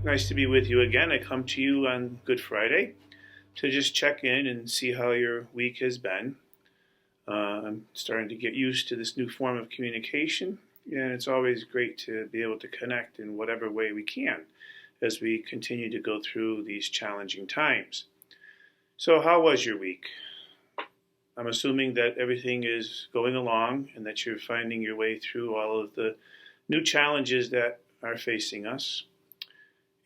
Nice to be with you again. I come to you on Good Friday to just check in and see how your week has been. I'm starting to get used to this new form of communication, and it's always great to be able to connect in whatever way we can as we continue to go through these challenging times. So, how was your week? I'm assuming that everything is going along and that you're finding your way through all of the new challenges that are facing us.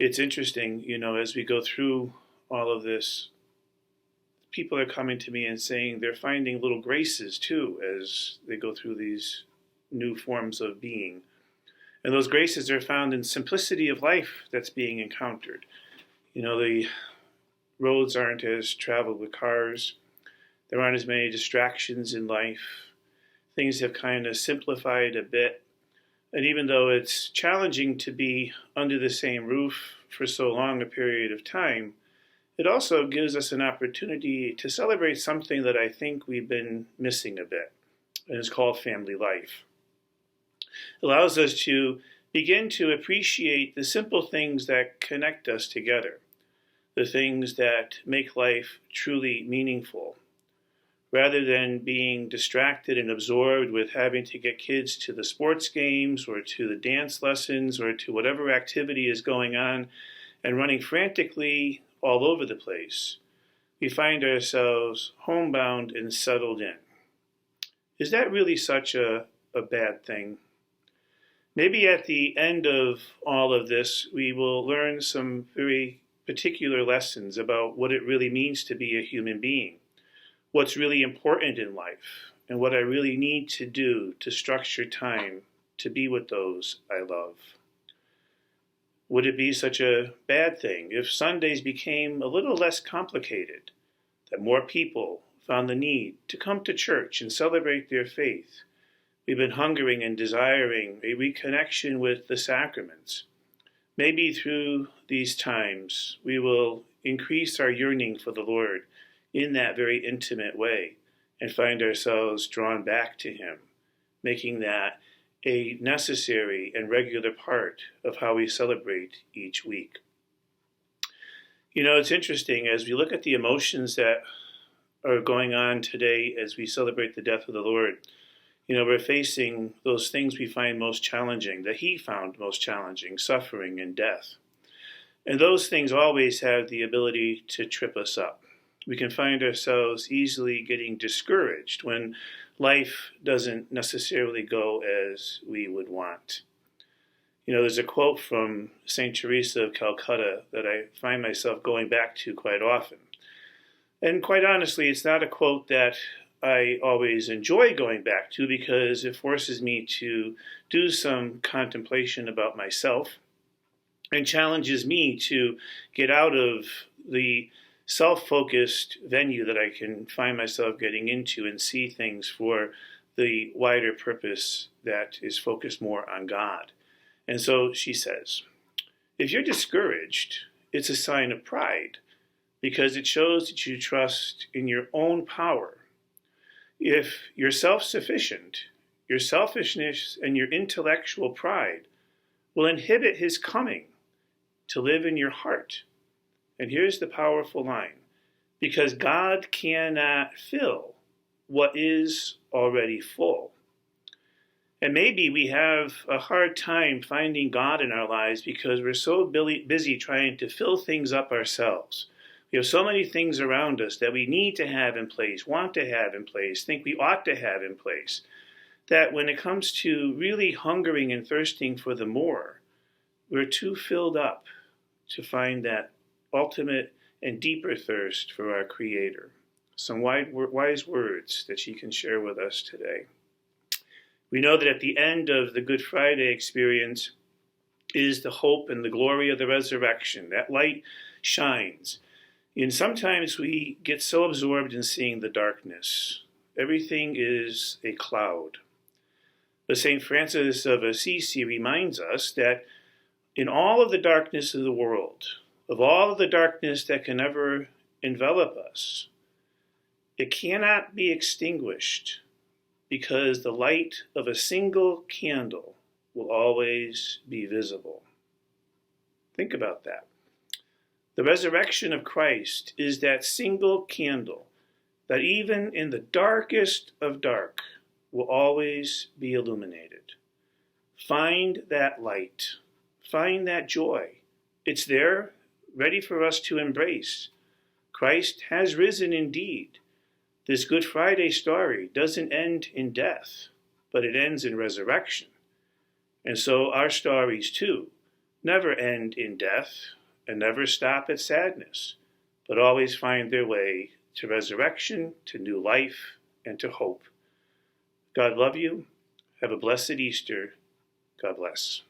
It's interesting, as we go through all of this, people are coming to me and saying they're finding little graces too as they go through these new forms of being. And those graces are found in simplicity of life that's being encountered. The roads aren't as traveled with cars. There aren't as many distractions in life. Things have kind of simplified a bit. And even though it's challenging to be under the same roof for so long a period of time, it also gives us an opportunity to celebrate something that I think we've been missing a bit, and it's called family life. It allows us to begin to appreciate the simple things that connect us together, the things that make life truly meaningful. Rather than being distracted and absorbed with having to get kids to the sports games or to the dance lessons or to whatever activity is going on and running frantically all over the place, we find ourselves homebound and settled in. Is that really such a bad thing? Maybe at the end of all of this, we will learn some very particular lessons about what it really means to be a human being, what's really important in life, and what I really need to do to structure time to be with those I love. Would it be such a bad thing if Sundays became a little less complicated, that more people found the need to come to church and celebrate their faith? We've been hungering and desiring a reconnection with the sacraments. Maybe through these times we will increase our yearning for the Lord in that very intimate way and find ourselves drawn back to Him, making that a necessary and regular part of how we celebrate each week. It's interesting as we look at the emotions that are going on today as we celebrate the death of the Lord. We're facing those things we find most challenging, that He found most challenging, suffering and death. And those things always have the ability to trip us up. We can find ourselves easily getting discouraged when life doesn't necessarily go as we would want. There's a quote from St. Teresa of Calcutta that I find myself going back to quite often. And quite honestly, it's not a quote that I always enjoy going back to because it forces me to do some contemplation about myself and challenges me to get out of the self-focused venue that I can find myself getting into and see things for the wider purpose that is focused more on God. And so she says, if you're discouraged, it's a sign of pride because it shows that you trust in your own power. If you're self-sufficient, your selfishness and your intellectual pride will inhibit His coming to live in your heart. And here's the powerful line, because God cannot fill what is already full. And maybe we have a hard time finding God in our lives because we're so busy trying to fill things up ourselves. We have so many things around us that we need to have in place, want to have in place, think we ought to have in place, that when it comes to really hungering and thirsting for the more, we're too filled up to find that ultimate and deeper thirst for our Creator. Some wise words that she can share with us today. We know that at the end of the Good Friday experience is the hope and the glory of the resurrection. That light shines. And sometimes we get so absorbed in seeing the darkness. Everything is a cloud. But St. Francis of Assisi reminds us that in all of the darkness of the world, of all of the darkness that can ever envelop us, it cannot be extinguished because the light of a single candle will always be visible. Think about that. The resurrection of Christ is that single candle that even in the darkest of dark will always be illuminated. Find that light. Find that joy. It's there, ready for us to embrace. Christ has risen indeed. This Good Friday story doesn't end in death, but it ends in resurrection. And so our stories, too, never end in death and never stop at sadness, but always find their way to resurrection, to new life, and to hope. God love you. Have a blessed Easter. God bless.